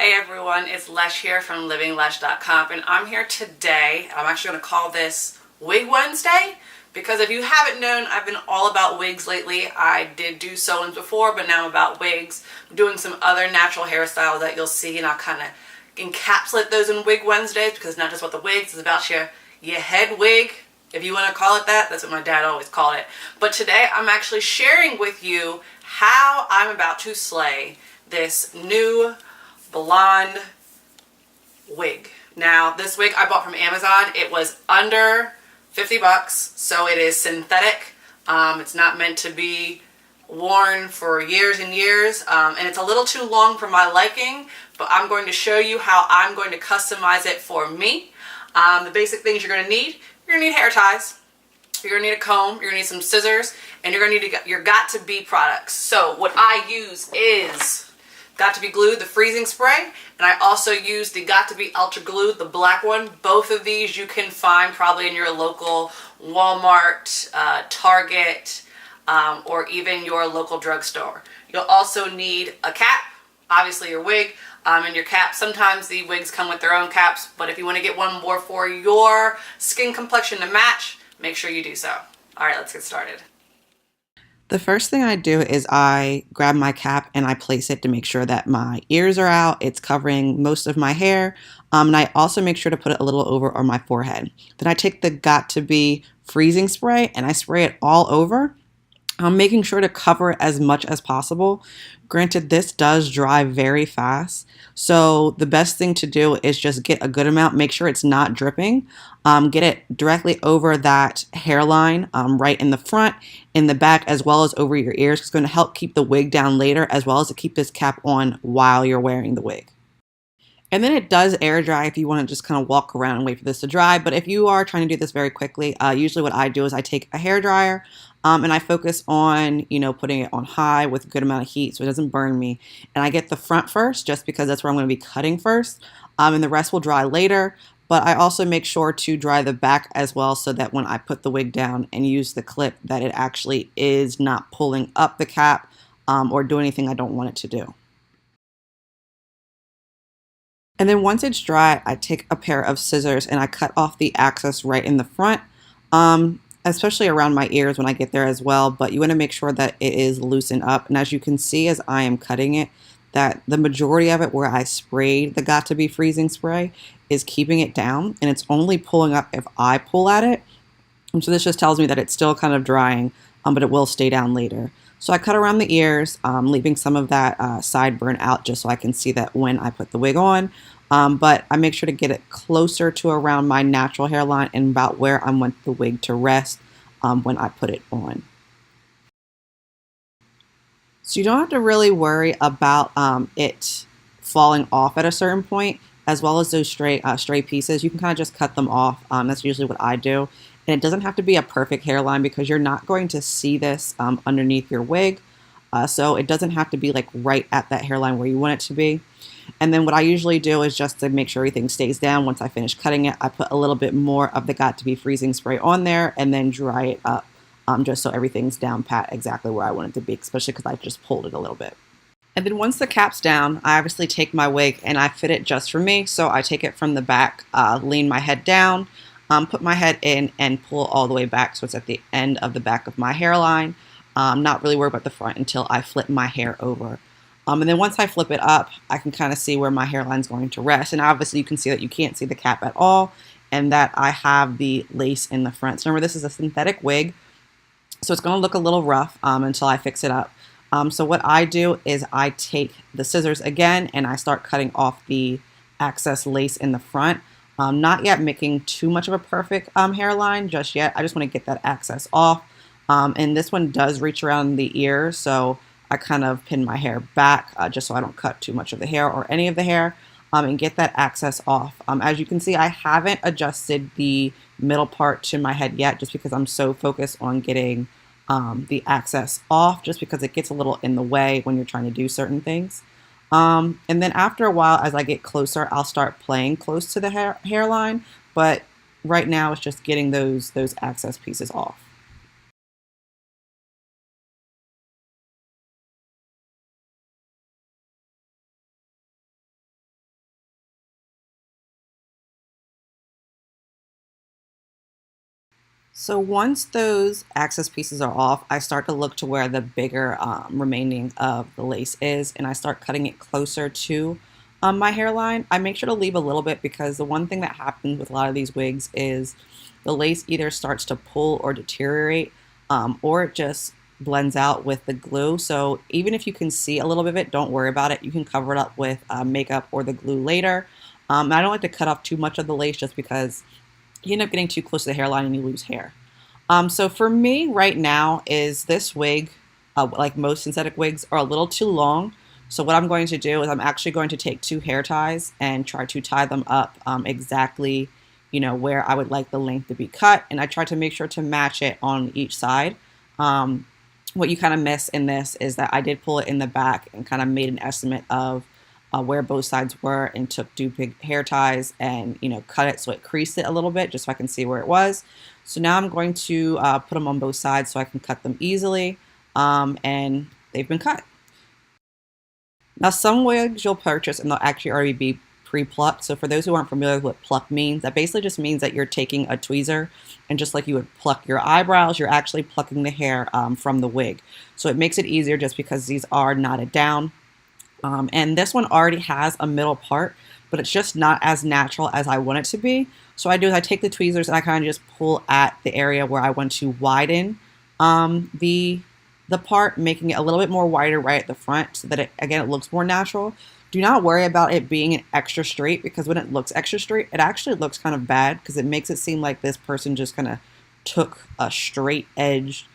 Hey everyone, it's Lesh here from livinglesh.com, and I'm here today. I'm actually going to call this Wig Wednesday because if you haven't known, I've been all about wigs lately. I did do sew-ins before, but now I'm about wigs. I'm doing some other natural hairstyles that you'll see, and I'll kind of encapsulate those in Wig Wednesdays because it's not just about the wigs, it's about your head wig. If you want to call it that, that's what my dad always called it. But today I'm actually sharing with you how I'm about to slay this new blonde wig. Now, this wig I bought from Amazon. It was under 50 bucks, so it is synthetic. It's not meant to be worn for years and years, and it's a little too long for my liking, but I'm going to show you how I'm going to customize it for me. The basic things you're going to need hair ties, you're going to need a comb, you're going to need some scissors, and you're going to need your Got2b products. So what I use is Got2b glue, the freezing spray, and I also use the Got2b ultra glue, the black one. Both of these you can find probably in your local Walmart, Target, or even your local drugstore. You'll also need a cap, obviously your wig, and your cap. Sometimes the wigs come with their own caps, but if you want to get one more for your skin complexion to match, make sure you do so. All right, let's get started. The first thing I do is I grab my cap and I place it to make sure that my ears are out. It's covering most of my hair. And I also make sure to put it a little over on my forehead. Then I take the Got2b freezing spray and I spray it all over. I'm making sure to cover it as much as possible. Granted, this does dry very fast, so the best thing to do is just get a good amount, make sure it's not dripping, get it directly over that hairline, right in the front, in the back, as well as over your ears. It's going to help keep the wig down later, as well as to keep this cap on while you're wearing the wig. And then it does air dry if you want to just kind of walk around and wait for this to dry. But if you are trying to do this very quickly, usually what I do is I take a hair dryer and I focus on, putting it on high with a good amount of heat so it doesn't burn me. And I get the front first just because that's where I'm going to be cutting first. And the rest will dry later. But I also make sure to dry the back as well so that when I put the wig down and use the clip that it actually is not pulling up the cap or do anything I don't want it to do. And then once it's dry, I take a pair of scissors and I cut off the excess right in the front, especially around my ears when I get there as well. But you want to make sure that it is loosened up. And as you can see as I am cutting it, that the majority of it where I sprayed the Got2b freezing spray is keeping it down. And it's only pulling up if I pull at it. And so this just tells me that it's still kind of drying, but it will stay down later. So I cut around the ears, leaving some of that sideburn out just so I can see that when I put the wig on. But I make sure to get it closer to around my natural hairline and about where I want the wig to rest when I put it on. So you don't have to really worry about it falling off at a certain point, as well as those stray pieces. You can kind of just cut them off. That's usually what I do. And it doesn't have to be a perfect hairline because you're not going to see this underneath your wig. So it doesn't have to be like right at that hairline where you want it to be. And then what I usually do is just to make sure everything stays down. Once I finish cutting it, I put a little bit more of the Got2b freezing spray on there and then dry it up just so everything's down pat exactly where I want it to be, especially because I just pulled it a little bit. And then once the cap's down, I obviously take my wig and I fit it just for me. So I take it from the back, lean my head down, put my head in and pull all the way back so it's at the end of the back of my hairline. Not really worried about the front until I flip my hair over. And then once I flip it up, I can kind of see where my hairline's going to rest. And obviously you can see that you can't see the cap at all and that I have the lace in the front. So remember, this is a synthetic wig, so it's going to look a little rough until I fix it up. So what I do is I take the scissors again and I start cutting off the excess lace in the front. Not yet making too much of a perfect hairline just yet. I just want to get that excess off. And this one does reach around the ear, so I kind of pin my hair back just so I don't cut too much of the hair or any of the hair and get that excess off. As you can see, I haven't adjusted the middle part to my head yet just because I'm so focused on getting the excess off just because it gets a little in the way when you're trying to do certain things. And then after a while, as I get closer, I'll start playing close to the hairline. But right now, it's just getting those excess pieces off. So once those access pieces are off, I start to look to where the bigger remaining of the lace is, and I start cutting it closer to my hairline. I make sure to leave a little bit because the one thing that happens with a lot of these wigs is the lace either starts to pull or deteriorate, or it just blends out with the glue. So even if you can see a little bit of it, don't worry about it. You can cover it up with makeup or the glue later. I don't like to cut off too much of the lace just because you end up getting too close to the hairline and you lose hair. So for me right now is this wig, like most synthetic wigs, are a little too long. So what I'm going to do is I'm actually going to take two hair ties and try to tie them up exactly, where I would like the length to be cut. And I try to make sure to match it on each side. What you kind of miss in this is that I did pull it in the back and kind of made an estimate of where both sides were and took two big hair ties and cut it so it creased it a little bit just so I can see where it was. So now I'm going to put them on both sides so I can cut them easily, and they've been cut. Now some wigs you'll purchase and they'll actually already be pre-plucked. So for those who aren't familiar with what pluck means, that basically just means that you're taking a tweezer and just like you would pluck your eyebrows, you're actually plucking the hair from the wig. So it makes it easier just because these are knotted down. And this one already has a middle part, but it's just not as natural as I want it to be. So what I do is I take the tweezers and I kind of just pull at the area where I want to widen the part, making it a little bit more wider right at the front so that it looks more natural. Do not worry about it being an extra straight because when it looks extra straight, it actually looks kind of bad because it makes it seem like this person just kind of took a straight edge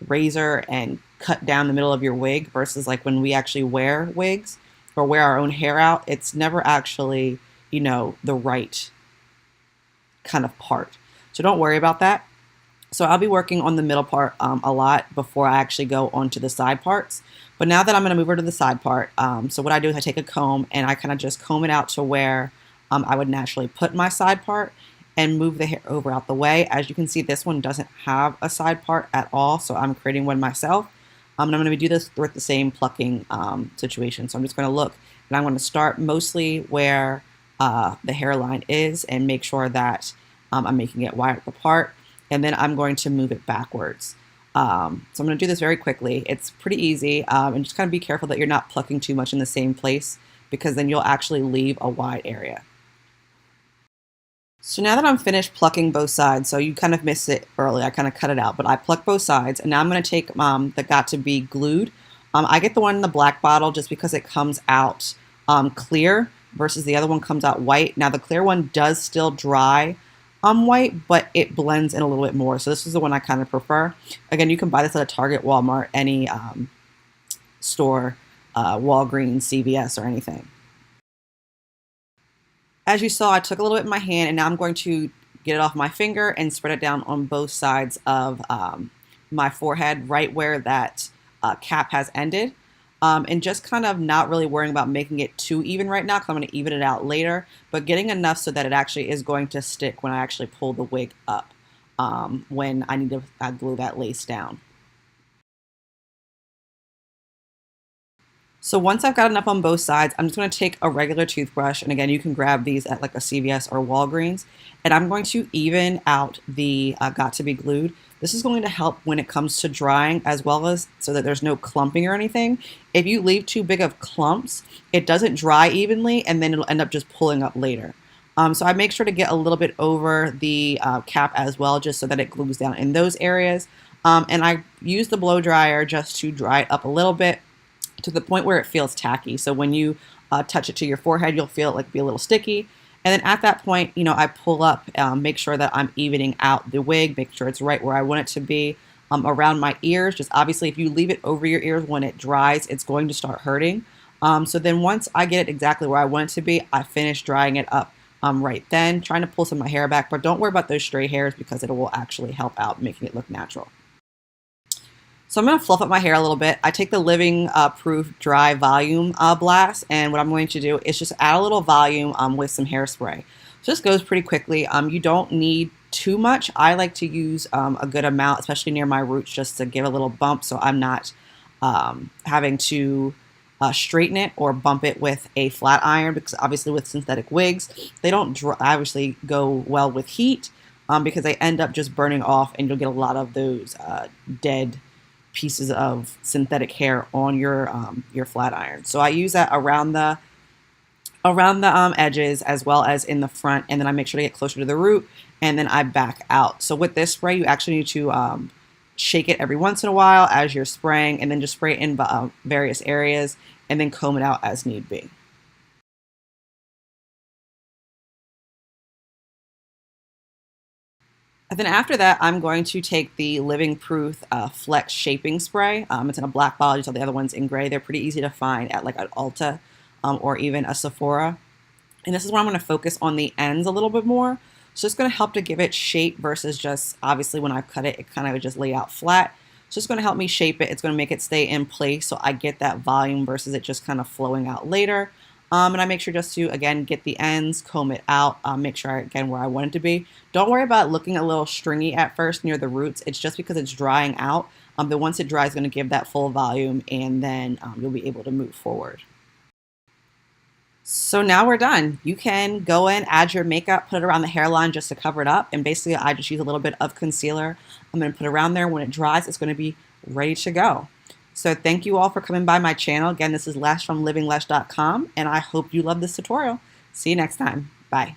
razor and cut down the middle of your wig versus like when we actually wear wigs or wear our own hair out, it's never actually, the right kind of part. So don't worry about that. So I'll be working on the middle part a lot before I actually go onto the side parts. But now that I'm going to move over to the side part, so what I do is I take a comb and I kind of just comb it out to where I would naturally put my side part and move the hair over out the way. As you can see, this one doesn't have a side part at all, so I'm creating one myself. And I'm going to do this with the same plucking situation. So I'm just going to look, and I'm going to start mostly where the hairline is and make sure that I'm making it wide apart. And then I'm going to move it backwards. So I'm going to do this very quickly. It's pretty easy, and just kind of be careful that you're not plucking too much in the same place because then you'll actually leave a wide area. So now that I'm finished plucking both sides, so you kind of missed it earlier, I kind of cut it out, but I plucked both sides, and now I'm going to take the Got To Be glued. I get the one in the black bottle just because it comes out clear versus the other one comes out white. Now the clear one does still dry white, but it blends in a little bit more. So this is the one I kind of prefer. Again, you can buy this at a Target, Walmart, any store, Walgreens, CVS, or anything. As you saw, I took a little bit in my hand and now I'm going to get it off my finger and spread it down on both sides of my forehead, right where that cap has ended. And just kind of not really worrying about making it too even right now because I'm going to even it out later, but getting enough so that it actually is going to stick when I actually pull the wig up when I need to glue that lace down. So once I've got enough on both sides, I'm just going to take a regular toothbrush, and again, you can grab these at like a CVS or Walgreens, and I'm going to even out the Got To Be glued. This is going to help when it comes to drying as well as so that there's no clumping or anything. If you leave too big of clumps, it doesn't dry evenly, and then it'll end up just pulling up later. So I make sure to get a little bit over the cap as well, just so that it glues down in those areas. And I use the blow dryer just to dry it up a little bit, to the point where it feels tacky. So when you touch it to your forehead, you'll feel it like be a little sticky. And then at that point, I pull up, make sure that I'm evening out the wig, make sure it's right where I want it to be around my ears. Just obviously, if you leave it over your ears when it dries, it's going to start hurting. So then once I get it exactly where I want it to be, I finish drying it up right then, trying to pull some of my hair back. But don't worry about those stray hairs because it will actually help out making it look natural. So I'm going to fluff up my hair a little bit. I take the Living Proof Dry Volume Blast, and what I'm going to do is just add a little volume with some hairspray. So this goes pretty quickly. You don't need too much. I like to use a good amount, especially near my roots, just to give a little bump so I'm not having to straighten it or bump it with a flat iron, because obviously with synthetic wigs, they don't obviously go well with heat. because they end up just burning off, and you'll get a lot of those dead pieces of synthetic hair on your flat iron. So I use that around the edges as well as in the front, and then I make sure to get closer to the root, and then I back out. So with this spray, you actually need to shake it every once in a while as you're spraying, and then just spray it in various areas, and then comb it out as need be. And then after that, I'm going to take the Living Proof Flex Shaping Spray. It's in a black bottle. You saw the other ones in gray. They're pretty easy to find at like an Ulta or even a Sephora. And this is where I'm going to focus on the ends a little bit more. So it's going to help to give it shape versus just, obviously when I cut it, it kind of just lay out flat. So it's going to help me shape it. It's going to make it stay in place so I get that volume versus it just kind of flowing out later. And I make sure just to, again, get the ends, comb it out, make sure, again, where I want it to be. Don't worry about looking a little stringy at first near the roots. It's just because it's drying out. But once it dries, it's going to give that full volume, and then you'll be able to move forward. So now we're done. You can go in, add your makeup, put it around the hairline just to cover it up. And basically, I just use a little bit of concealer. I'm going to put it around there. When it dries, it's going to be ready to go. So thank you all for coming by my channel. Again, this is Lesh from livinglesh.com, and I hope you love this tutorial. See you next time. Bye.